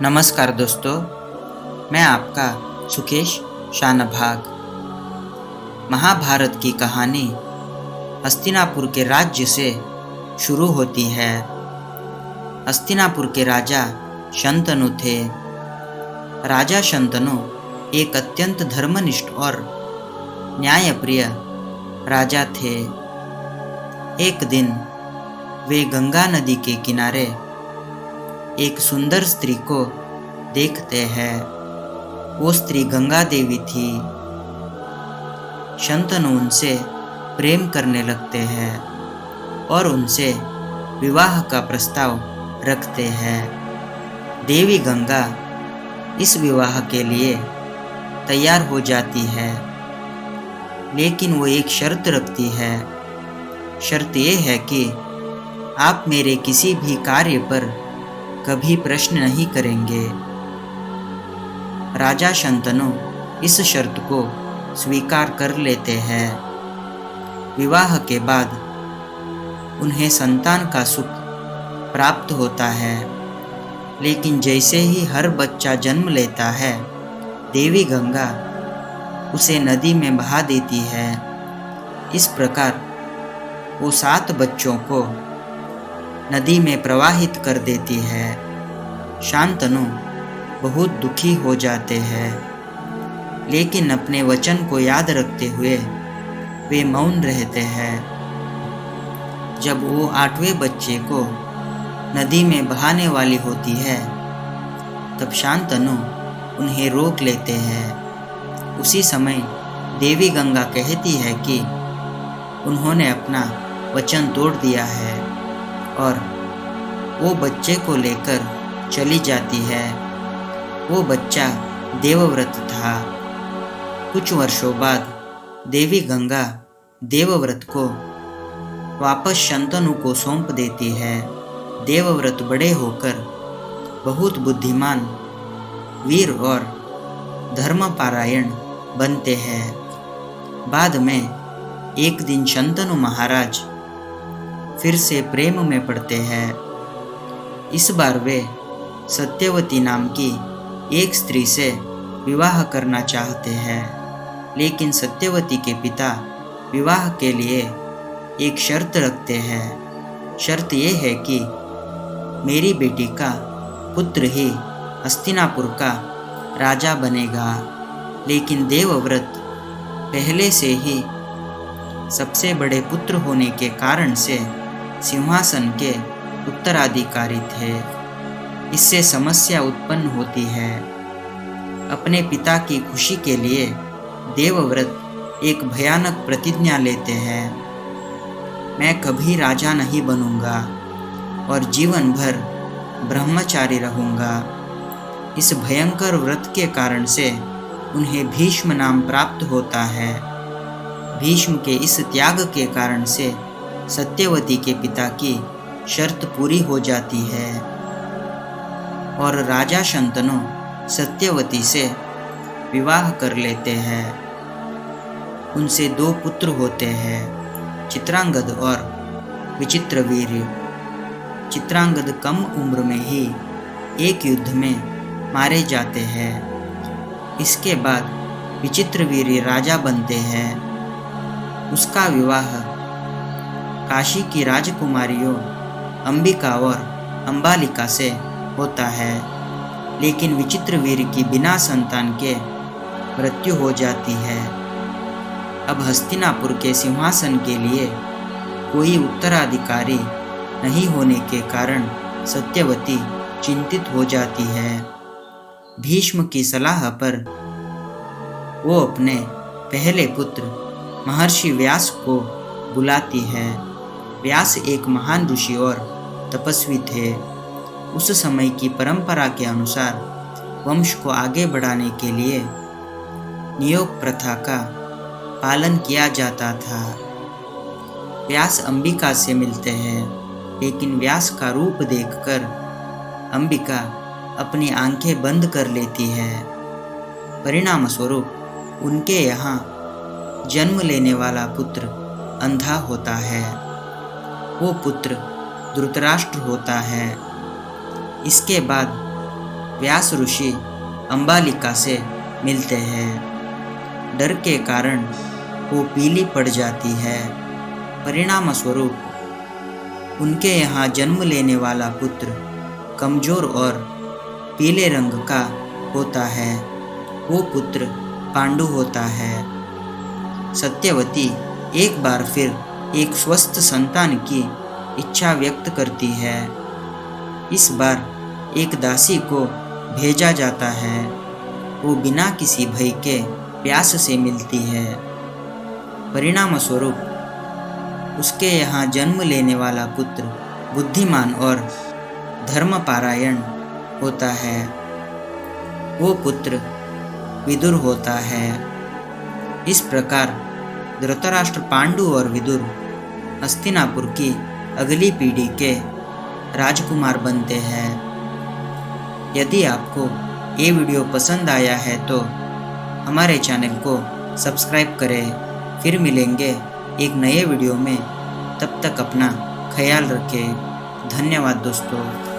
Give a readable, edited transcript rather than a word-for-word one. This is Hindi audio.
नमस्कार दोस्तों, मैं आपका सुकेश शानभाग। महाभारत की कहानी हस्तिनापुर के राज्य से शुरू होती है। हस्तिनापुर के राजा शंतनु थे। राजा शंतनु एक अत्यंत धर्मनिष्ठ और न्यायप्रिय राजा थे। एक दिन वे गंगा नदी के किनारे एक सुंदर स्त्री को देखते हैं। वो स्त्री गंगा देवी थी। शंतनु उनसे प्रेम करने लगते हैं और उनसे विवाह का प्रस्ताव रखते हैं। देवी गंगा इस विवाह के लिए तैयार हो जाती है, लेकिन वो एक शर्त रखती है। शर्त ये है कि आप मेरे किसी भी कार्य पर कभी प्रश्न नहीं करेंगे। राजा शंतनु इस शर्त को स्वीकार कर लेते हैं। विवाह के बाद उन्हें संतान का सुख प्राप्त होता है, लेकिन जैसे ही हर बच्चा जन्म लेता है, देवी गंगा उसे नदी में बहा देती है। इस प्रकार वो 7 बच्चों को नदी में प्रवाहित कर देती है। शांतनु बहुत दुखी हो जाते हैं, लेकिन अपने वचन को याद रखते हुए वे मौन रहते हैं। जब वो 8वें बच्चे को नदी में बहाने वाली होती है, तब शांतनु उन्हें रोक लेते हैं। उसी समय देवी गंगा कहती है कि उन्होंने अपना वचन तोड़ दिया है और वो बच्चे को लेकर चली जाती है। वो बच्चा देवव्रत था। कुछ वर्षों बाद देवी गंगा देवव्रत को वापस शंतनु को सौंप देती है। देवव्रत बड़े होकर बहुत बुद्धिमान, वीर और धर्मपरायण बनते हैं। बाद में एक दिन शंतनु महाराज फिर से प्रेम में पड़ते हैं। इस बार वे सत्यवती नाम की एक स्त्री से विवाह करना चाहते हैं, लेकिन सत्यवती के पिता विवाह के लिए एक शर्त रखते हैं। शर्त ये है कि मेरी बेटी का पुत्र ही हस्तिनापुर का राजा बनेगा, लेकिन देवव्रत पहले से ही सबसे बड़े पुत्र होने के कारण से सिंहासन के उत्तराधिकारी थे। इससे समस्या उत्पन्न होती है। अपने पिता की खुशी के लिए देवव्रत एक भयानक प्रतिज्ञा लेते हैं। मैं कभी राजा नहीं बनूंगा और जीवन भर ब्रह्मचारी रहूंगा। इस भयंकर व्रत के कारण से उन्हें भीष्म नाम प्राप्त होता है। भीष्म के इस त्याग के कारण से सत्यवती के पिता की शर्त पूरी हो जाती है और राजा शंतनु सत्यवती से विवाह कर लेते हैं। उनसे 2 पुत्र होते हैं, चित्रांगद और विचित्रवीर्य। चित्रांगद कम उम्र में ही एक युद्ध में मारे जाते हैं। इसके बाद विचित्रवीर्य राजा बनते हैं। उसका विवाह काशी की राजकुमारियों अंबिका और अंबालिका से होता है, लेकिन विचित्रवीर्य की बिना संतान के मृत्यु हो जाती है। अब हस्तिनापुर के सिंहासन के लिए कोई उत्तराधिकारी नहीं होने के कारण सत्यवती चिंतित हो जाती है। भीष्म की सलाह पर वो अपने पहले पुत्र महर्षि व्यास को बुलाती है। व्यास एक महान ऋषि और तपस्वी थे। उस समय की परंपरा के अनुसार वंश को आगे बढ़ाने के लिए नियोग प्रथा का पालन किया जाता था। व्यास अंबिका से मिलते हैं, लेकिन व्यास का रूप देखकर अंबिका अपनी आंखें बंद कर लेती है। परिणाम स्वरूप उनके यहाँ जन्म लेने वाला पुत्र अंधा होता है। वो पुत्र धृतराष्ट्र होता है। इसके बाद व्यास ऋषि अंबालिका से मिलते हैं। डर के कारण वो पीली पड़ जाती है। परिणाम स्वरूप उनके यहाँ जन्म लेने वाला पुत्र कमजोर और पीले रंग का होता है। वो पुत्र पांडु होता है। सत्यवती एक बार फिर एक स्वस्थ संतान की इच्छा व्यक्त करती है। इस बार एक दासी को भेजा जाता है। वो बिना किसी भय के प्यास से मिलती है। परिणाम स्वरूप उसके यहाँ जन्म लेने वाला पुत्र बुद्धिमान और धर्मपरायण होता है। वो पुत्र विदुर होता है। इस प्रकार धृतराष्ट्र, पांडु और विदुर हस्तिनापुर की अगली पीढ़ी के राजकुमार बनते हैं। यदि आपको ये वीडियो पसंद आया है तो हमारे चैनल को सब्सक्राइब करें। फिर मिलेंगे एक नए वीडियो में। तब तक अपना ख्याल रखें। धन्यवाद दोस्तों।